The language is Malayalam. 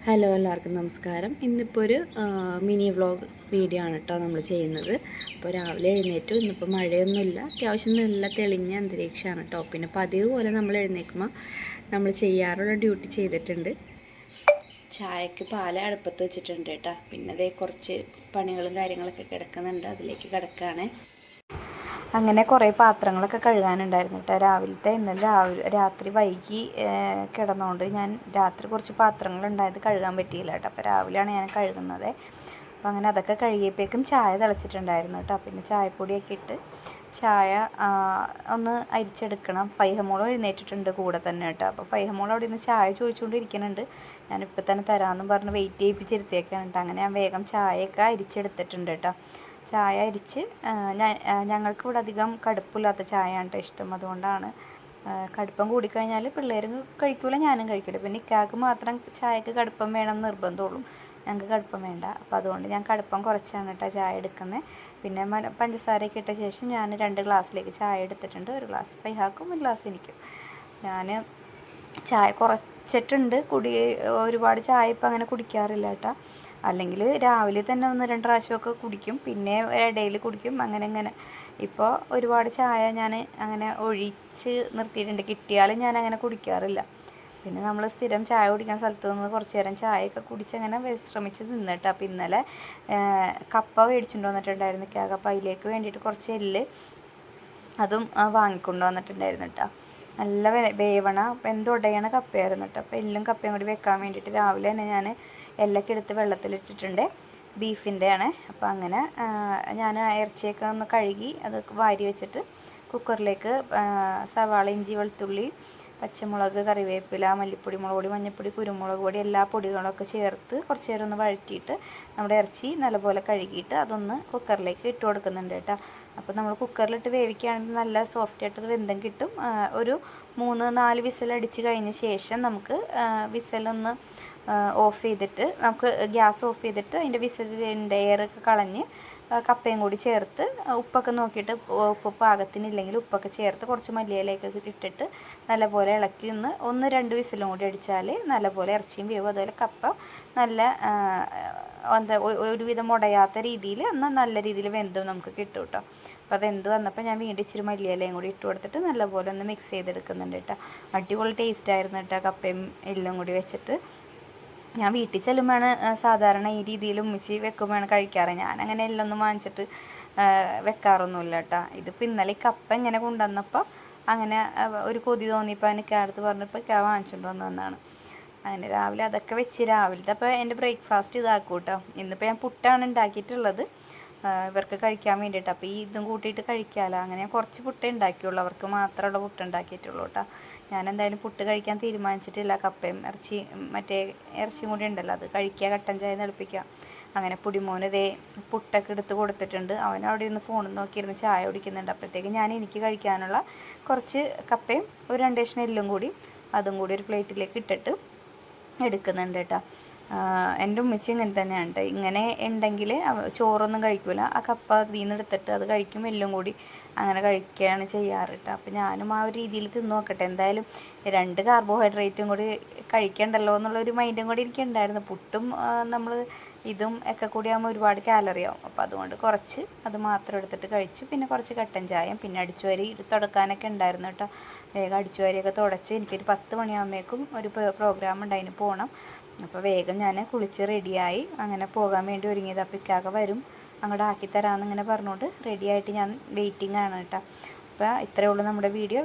ഹലോ, എല്ലാവർക്കും നമസ്കാരം. ഇന്നിപ്പോൾ ഒരു മിനി വ്ളോഗ് വീഡിയോ ആണ് കേട്ടോ നമ്മൾ ചെയ്യുന്നത്. അപ്പോൾ രാവിലെ എഴുന്നേറ്റു. ഇന്നിപ്പോൾ മഴയൊന്നുമില്ല, അത്യാവശ്യം നല്ല തെളിഞ്ഞ അന്തരീക്ഷമാണ് കേട്ടോ. പിന്നെ പതിവ് പോലെ നമ്മൾ എഴുന്നേൽക്കുമ്പോൾ നമ്മൾ ചെയ്യാറുള്ള ഡ്യൂട്ടി ചെയ്തിട്ടുണ്ട്. ചായക്ക് പാല് അടുപ്പത്ത് വെച്ചിട്ടുണ്ട് കേട്ടോ. പിന്നെ അതേ കുറച്ച് പണികളും കാര്യങ്ങളൊക്കെ കിടക്കുന്നുണ്ട്, അതിലേക്ക് കിടക്കുകയാണ്. അങ്ങനെ കുറേ പാത്രങ്ങളൊക്കെ കഴുകാനുണ്ടായിരുന്നു കേട്ടോ രാവിലത്തെ. ഇന്നലെ രാത്രി വൈകി കിടന്നുകൊണ്ട് ഞാൻ രാത്രി കുറച്ച് പാത്രങ്ങളുണ്ടായത് കഴുകാൻ പറ്റിയില്ല കേട്ടോ. അപ്പോൾ രാവിലെയാണ് ഞാൻ കഴുകുന്നത്. അപ്പോൾ അങ്ങനെ അതൊക്കെ കഴുകിയപ്പോഴേക്കും ചായ തിളച്ചിട്ടുണ്ടായിരുന്നു കേട്ടോ. പിന്നെ ചായപ്പൊടിയൊക്കെ ഇട്ട് ചായ ഒന്ന് അരിച്ചെടുക്കണം. ഫൈഹമോളും എഴുന്നേറ്റിട്ടുണ്ട് കൂടെ തന്നെ കേട്ടോ. അപ്പോൾ ഫൈഹമോൾ അവിടെ നിന്ന് ചായ ചോദിച്ചുകൊണ്ടിരിക്കുന്നുണ്ട്. ഞാനിപ്പോൾ തന്നെ തരാമെന്നും പറഞ്ഞ് വെയിറ്റ് ചെയ്യിപ്പിച്ചിരുത്തിയേക്കാണ് കേട്ടോ. അങ്ങനെ ഞാൻ വേഗം ചായയൊക്കെ അരിച്ചെടുത്തിട്ടുണ്ട് കേട്ടോ. ചായ അരിച്ച് ഞങ്ങൾക്ക് ഇവിടെ അധികം കടുപ്പില്ലാത്ത ചായയാണ് കേട്ടോ ഇഷ്ടം. അതുകൊണ്ടാണ് കടുപ്പം കൂടിക്കഴിഞ്ഞാൽ പിള്ളേർ കഴിക്കില്ല, ഞാനും കഴിക്കില്ല. പിന്നെ ഇക്കാക്ക് മാത്രം ചായക്ക് കടുപ്പം വേണം നിർബന്ധമുള്ളൂ, ഞങ്ങൾക്ക് കടുപ്പം വേണ്ട. അപ്പോൾ അതുകൊണ്ട് ഞാൻ കടുപ്പം കുറച്ചാണ് കേട്ടോ ചായ എടുക്കുന്നത്. പിന്നെ പഞ്ചസാരയൊക്കെ ഇട്ട ശേഷം ഞാൻ 2 ഗ്ലാസ്സിലേക്ക് ചായ എടുത്തിട്ടുണ്ട്. 1 ഗ്ലാസ് ഫൈഹാക്കും, 1 ഗ്ലാസ് എനിക്കും. ഞാൻ ചായ കുറച്ചിട്ടുണ്ട്. ഒരുപാട് ചായ ഇപ്പം അങ്ങനെ കുടിക്കാറില്ല കേട്ടോ. അല്ലെങ്കിൽ രാവിലെ തന്നെ 1-2 പ്രാവശ്യമൊക്കെ കുടിക്കും, പിന്നെ ഇടയിൽ കുടിക്കും, അങ്ങനെ. ഇപ്പോൾ ഒരുപാട് ചായ ഞാൻ അങ്ങനെ ഒഴിച്ച് നിർത്തിയിട്ടുണ്ട്. കിട്ടിയാലും ഞാൻ അങ്ങനെ കുടിക്കാറില്ല. പിന്നെ നമ്മൾ സ്ഥിരം ചായ കുടിക്കാൻ സ്ഥലത്ത് നിന്ന് കുറച്ച് നേരം ചായയൊക്കെ കുടിച്ചങ്ങനെ വിശ്രമിച്ച് നിന്നിട്ട്. അപ്പോൾ ഇന്നലെ കപ്പ മേടിച്ചുകൊണ്ട് വന്നിട്ടുണ്ടായിരുന്നു അപ്പോൾ അതിലേക്ക് വേണ്ടിയിട്ട് കുറച്ച് എല്ല് അതും വാങ്ങിക്കൊണ്ട് വന്നിട്ടുണ്ടായിരുന്നു കേട്ടോ. നല്ല വേവണ വെന്തുടയണ കപ്പയായിരുന്നു കേട്ടോ. അപ്പോൾ എല്ലും കപ്പയും കൂടി വെക്കാൻ വേണ്ടിയിട്ട് രാവിലെ തന്നെ ഞാൻ എല്ലൊക്കെ എടുത്ത് വെള്ളത്തിലിട്ടിട്ടുണ്ട്. ബീഫിൻ്റെ ആണ്. അപ്പോൾ അങ്ങനെ ഞാൻ ഇറച്ചിയൊക്കെ ഒന്ന് കഴുകി അത് വാരി വെച്ചിട്ട് കുക്കറിലേക്ക് സവാള, ഇഞ്ചി, വെളുത്തുള്ളി, പച്ചമുളക്, കറിവേപ്പില, മല്ലിപ്പൊടി, മുളക് പൊടി, മഞ്ഞൾപ്പൊടി, കുരുമുളക് പൊടി എല്ലാ പൊടികളൊക്കെ ചേർത്ത് കുറച്ച് നേരം ഒന്ന് വഴറ്റിയിട്ട് നമ്മുടെ ഇറച്ചി നല്ലപോലെ കഴുകിയിട്ട് അതൊന്ന് കുക്കറിലേക്ക് ഇട്ട് കൊടുക്കുന്നുണ്ട് കേട്ടോ. അപ്പോൾ നമ്മൾ കുക്കറിലിട്ട് വേവിക്കുകയാണെങ്കിൽ നല്ല സോഫ്റ്റായിട്ട് വെന്തം കിട്ടും. ഒരു 3-4 വിസിലടിച്ച് കഴിഞ്ഞ ശേഷം നമുക്ക് വിസിലൊന്ന് ഓഫ് ചെയ്തിട്ട് നമുക്ക് ഗ്യാസ് ഓഫ് ചെയ്തിട്ട് അതിൻ്റെ വിസിലിൻ്റെ എയറൊക്കെ കളഞ്ഞ് കപ്പയും കൂടി ചേർത്ത് ഉപ്പൊക്കെ നോക്കിയിട്ട് ഉപ്പ് പാകത്തിനില്ലെങ്കിൽ ഉപ്പൊക്കെ ചേർത്ത് കുറച്ച് മല്ലിയിലയൊക്കെ ഇട്ടിട്ട് നല്ലപോലെ ഇളക്കി 1-2 വിസിലും കൂടി അടിച്ചാൽ നല്ലപോലെ ഇറച്ചിയും വേവും. അതുപോലെ കപ്പ നല്ല ഒരുവിധം ഉടയാത്ത രീതിയിൽ എന്നാൽ നല്ല രീതിയിൽ വെന്തും നമുക്ക് കിട്ടും കേട്ടോ. അപ്പോൾ വെന്ത് വന്നപ്പോൾ ഞാൻ വീണ്ടും ഇച്ചിരി മല്ലിയിലയും കൂടി ഇട്ട് കൊടുത്തിട്ട് നല്ലപോലെ ഒന്ന് മിക്സ് ചെയ്തെടുക്കുന്നുണ്ട് കേട്ടോ. അടിപൊളി ടേസ്റ്റായിരുന്നു കേട്ടോ കപ്പയും എല്ലാം കൂടി വെച്ചിട്ട്. ഞാൻ വീട്ടിൽ ചെല്ലുമ്പോഴാണ് സാധാരണ ഈ രീതിയിൽ ഉമ്മിച്ച് വെക്കുമ്പോഴാണ് കഴിക്കാറ്. ഞാനങ്ങനെ എല്ലാം ഒന്നും വാങ്ങിച്ചിട്ട് വെക്കാറൊന്നുമില്ല കേട്ടോ. ഇതിപ്പോൾ ഇന്നലെ കപ്പ ഇങ്ങനെ കൊണ്ടുവന്നപ്പോൾ അങ്ങനെ ഒരു കൊതി തോന്നിയപ്പോൾ എനിക്ക് അടുത്ത് പറഞ്ഞപ്പോൾ വാങ്ങിച്ചുകൊണ്ട് വന്നതാണ്. അങ്ങനെ രാവിലെ അതൊക്കെ വെച്ച് രാവിലത്തെ അപ്പോൾ എൻ്റെ ബ്രേക്ക്ഫാസ്റ്റ് ഇതാക്കും കേട്ടോ. ഇന്നിപ്പോൾ ഞാൻ പുട്ടാണ് ഉണ്ടാക്കിയിട്ടുള്ളത് ഇവർക്ക് കഴിക്കാൻ വേണ്ടിയിട്ട്. അപ്പോൾ ഈ ഇതും കൂട്ടിയിട്ട് കഴിക്കാമല്ലോ, അങ്ങനെ കുറച്ച് പുട്ടേ ഉണ്ടാക്കിയുള്ളൂ, അവർക്ക് മാത്രമുള്ള പുട്ട് ഉണ്ടാക്കിയിട്ടുള്ളൂ കേട്ടോ. ഞാൻ എന്തായാലും പുട്ട് കഴിക്കാൻ തീരുമാനിച്ചിട്ടില്ല. കപ്പയും മറ്റേ ഇറച്ചിയും കൂടി ഉണ്ടല്ലോ, അത് കഴിക്കുക, കട്ടൻ ചായ തിളപ്പിക്കുക. അങ്ങനെ പുടിമോന് ഇതേ പുട്ടൊക്കെ എടുത്ത് കൊടുത്തിട്ടുണ്ട്. അവൻ അവിടെ ഇരുന്ന് ഫോണിൽ നോക്കിയിരുന്ന് ചായ കുടിക്കുന്നുണ്ട്. അപ്പോഴത്തേക്ക് ഞാൻ എനിക്ക് കഴിക്കാനുള്ള കുറച്ച് കപ്പയും ഒരു 2 കഷ്ണം എല്ലും കൂടി അതും കൂടി ഒരു പ്ലേറ്റിലേക്ക് ഇട്ടിട്ട് എടുക്കുന്നുണ്ട് കേട്ടോ. എൻ്റെ ഉമ്മച്ചി ഇങ്ങനെ തന്നെയാണ് കേട്ടോ. ഇങ്ങനെ ഉണ്ടെങ്കിൽ ചോറൊന്നും കഴിക്കില്ല, ആ കപ്പ അതിൽ നിന്ന് എടുത്തിട്ട് അത് കഴിക്കും, എല്ലും കൂടി അങ്ങനെ കഴിക്കുകയാണ് ചെയ്യാറ് കേട്ടോ. അപ്പോൾ ഞാനും ആ ഒരു രീതിയിൽ തിന്ന് നോക്കട്ടെ. എന്തായാലും 2 കാർബോഹൈഡ്രേറ്റും കൂടി കഴിക്കണ്ടല്ലോ എന്നുള്ളൊരു മൈൻഡും കൂടി എനിക്കുണ്ടായിരുന്നു. പുട്ടും നമ്മൾ ഇതും ഒക്കെ കൂടി ആകുമ്പോൾ ഒരുപാട് കാലറി ആവും. അപ്പോൾ അതുകൊണ്ട് കുറച്ച് അത് മാത്രം എടുത്തിട്ട് കഴിച്ചു. പിന്നെ കുറച്ച് കട്ടൻ ചായയും പിന്നെ അടിച്ചുവാരി തുടക്കാനൊക്കെ ഉണ്ടായിരുന്നു കേട്ടോ. വേഗം അടിച്ചുവാരിയൊക്കെ തുടച്ച് എനിക്കൊരു 10 മണിയാകുമ്പോഴേക്കും ഒരു പ്രോഗ്രാം ഉണ്ട്, അതിന് പോകണം. അപ്പോൾ വേഗം ഞാൻ കുളിച്ച് റെഡിയായി അങ്ങനെ പോകാൻ വേണ്ടി ഒരുങ്ങിയത്. അപ്പോൾ ഇക്കാക്ക വരും, അങ്ങോട്ട് ആക്കിത്തരാമെന്ന് ഇങ്ങനെ പറഞ്ഞുകൊണ്ട് റെഡിയായിട്ട് ഞാൻ വെയിറ്റിംഗ് ആണ് കേട്ടോ. അപ്പോൾ ഇത്രയേ ഉള്ളൂ നമ്മുടെ വീഡിയോ.